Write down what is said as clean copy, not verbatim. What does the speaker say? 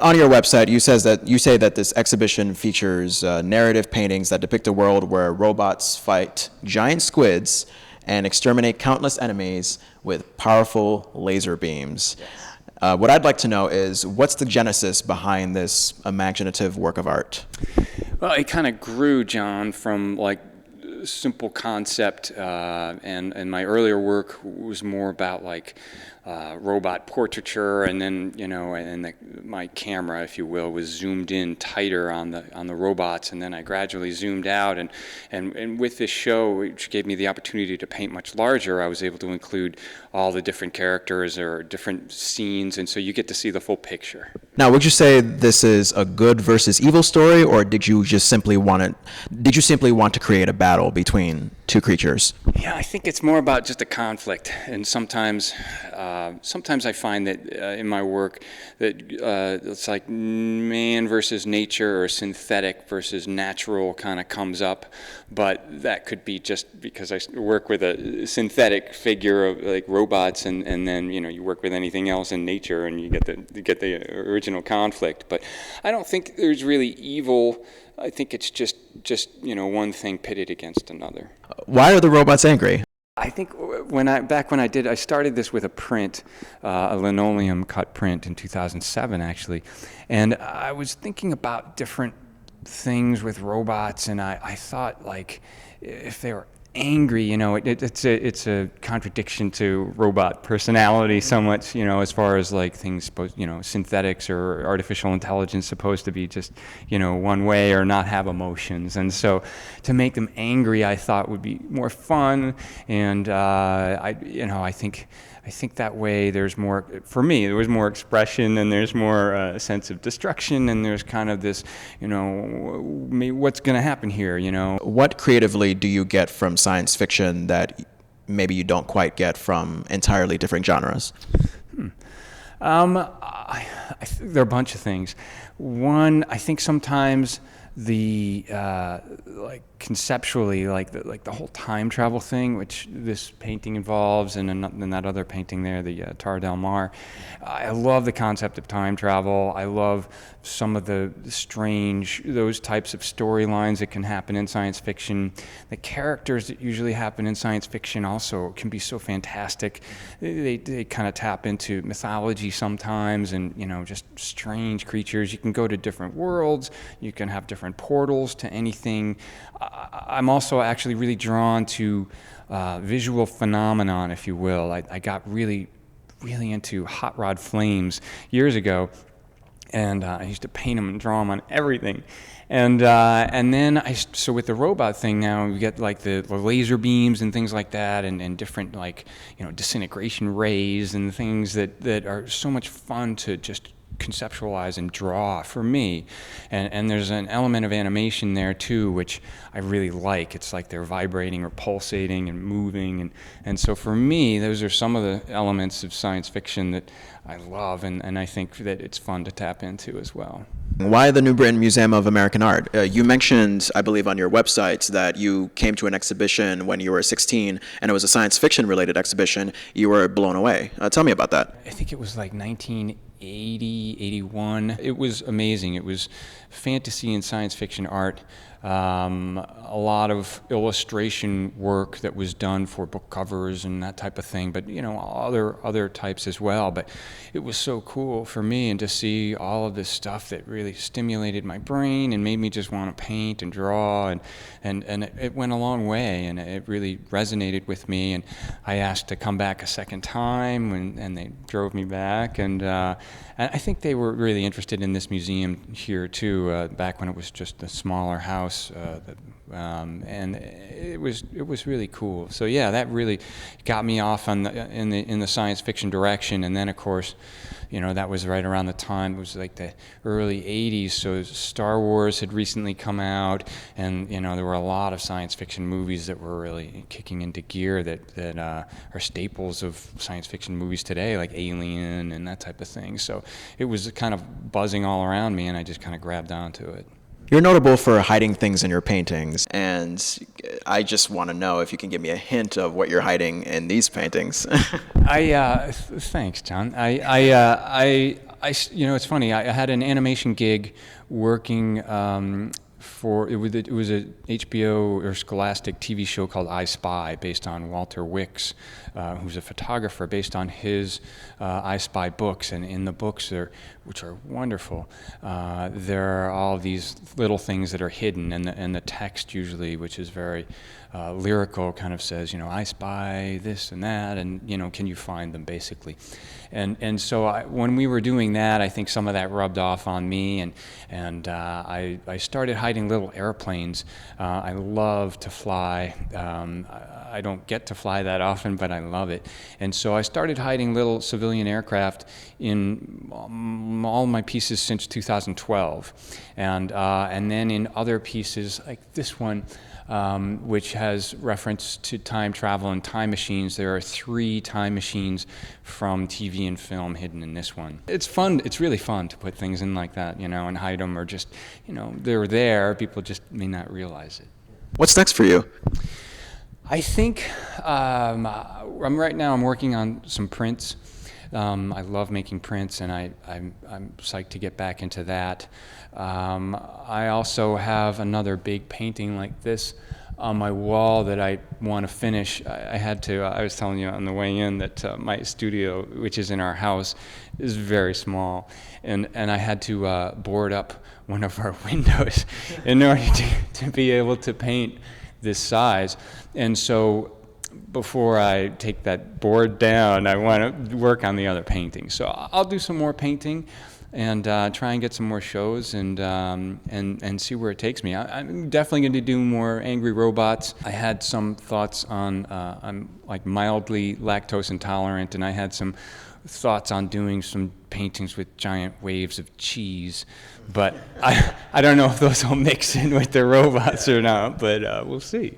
On your website, you say that this exhibition features narrative paintings that depict a world where robots fight giant squids and exterminate countless enemies with powerful laser beams. What I'd like to know is, what's the genesis behind this imaginative work of art? Well, it kind of grew, John, from like simple concept, and my earlier work was more about like robot portraiture, and then my camera, if you will, was zoomed in tighter on the robots, and then I gradually zoomed out, and with this show, which gave me the opportunity to paint much larger, I was able to include all the different characters or different scenes, and so you get to see the full picture. Now, would you say this is a good versus evil story, or did you simply want to create a battle between two creatures? Yeah, I think it's more about just a conflict, and sometimes I find that in my work that it's like man versus nature or synthetic versus natural kind of comes up, but that could be just because I work with a synthetic figure of like robots, and then you work with anything else in nature, and you get the original conflict. But I don't think there's really evil. I think it's just one thing pitted against another. Why are the robots angry? I think I started this with a print, a linoleum cut print in 2007 actually, and I was thinking about different things with robots, and I thought like if they were angry, it's a contradiction to robot personality so much, as far as like things supposed, synthetics or artificial intelligence supposed to be just, one way or not have emotions. And so to make them angry, I thought would be more fun. And I think that way there's more, for me, there was more expression, and there's more sense of destruction, and there's kind of this, what's going to happen here, What creatively do you get from science fiction that maybe you don't quite get from entirely different genres? I think there are a bunch of things. One, I think sometimes the like conceptually, like the whole time travel thing, which this painting involves, and then that other painting there, the Tar Del Mar. I love the concept of time travel. I love some of the strange, those types of storylines that can happen in science fiction. The characters that usually happen in science fiction also can be so fantastic. They kind of tap into mythology sometimes, and just strange creatures. You can go to different worlds. You can have different portals to anything. I'm also actually really drawn to visual phenomenon, if you will. I got really into hot rod flames years ago, and I used to paint them and draw them on everything. And then so with the robot thing now, we get like the laser beams and things like that, and different like disintegration rays and things that are so much fun to just conceptualize and draw for me, and there's an element of animation there too, which I really like. It's like they're vibrating or pulsating and moving, and so for me, those are some of the elements of science fiction that I love, and I think that it's fun to tap into as well. Why the New Britain Museum of American Art? You mentioned, I believe on your website, that you came to an exhibition when you were 16, and it was a science fiction related exhibition. You were blown away. Tell me about that. I think it was like 1980, 81. It was amazing. It was fantasy and science fiction art. A lot of illustration work that was done for book covers and that type of thing, but other types as well. But it was so cool for me, and to see all of this stuff that really stimulated my brain and made me just want to paint and draw, and it went a long way, and it really resonated with me. And I asked to come back a second time, and they drove me back, and I think they were really interested in this museum here too, back when it was just a smaller house. And it was really cool. So yeah, that really got me off in the science fiction direction. And then of course, that was right around the time, it was like the early 80s. So Star Wars had recently come out, and there were a lot of science fiction movies that were really kicking into gear that are staples of science fiction movies today, like Alien and that type of thing. So it was kind of buzzing all around me, and I just kind of grabbed onto it. You're notable for hiding things in your paintings, and I just want to know if you can give me a hint of what you're hiding in these paintings. Thanks, John. I it's funny. I had an animation gig working it was a HBO or Scholastic TV show called I Spy, based on Walter Wicks, who's a photographer, based on his I Spy books. And in the books, which are wonderful, there are all these little things that are hidden, and the text usually, which is very lyrical, kind of says, I spy this and that, and can you find them, basically. And so when we were doing that, I think some of that rubbed off on me, and I started hiding little airplanes. I love to fly. I don't get to fly that often, but I love it. And so I started hiding little civilian aircraft in all my pieces since 2012, and then in other pieces like this one. Which has reference to time travel and time machines. There are 3 time machines from TV and film hidden in this one. It's fun. It's really fun to put things in like that, and hide them, or just, they're there. People just may not realize it. What's next for you? I think right now I'm working on some prints. I love making prints, and I'm psyched to get back into that. I also have another big painting like this on my wall that I want to finish. I was telling you on the way in that my studio, which is in our house, is very small, and I had to board up one of our windows in order to be able to paint this size. And so before I take that board down, I want to work on the other paintings. So I'll do some more painting and try and get some more shows and see where it takes me. I'm definitely going to do more angry robots. I had some thoughts on, I'm like mildly lactose intolerant, and I had some thoughts on doing some paintings with giant waves of cheese. But I don't know if those will mix in with the robots or not, but we'll see.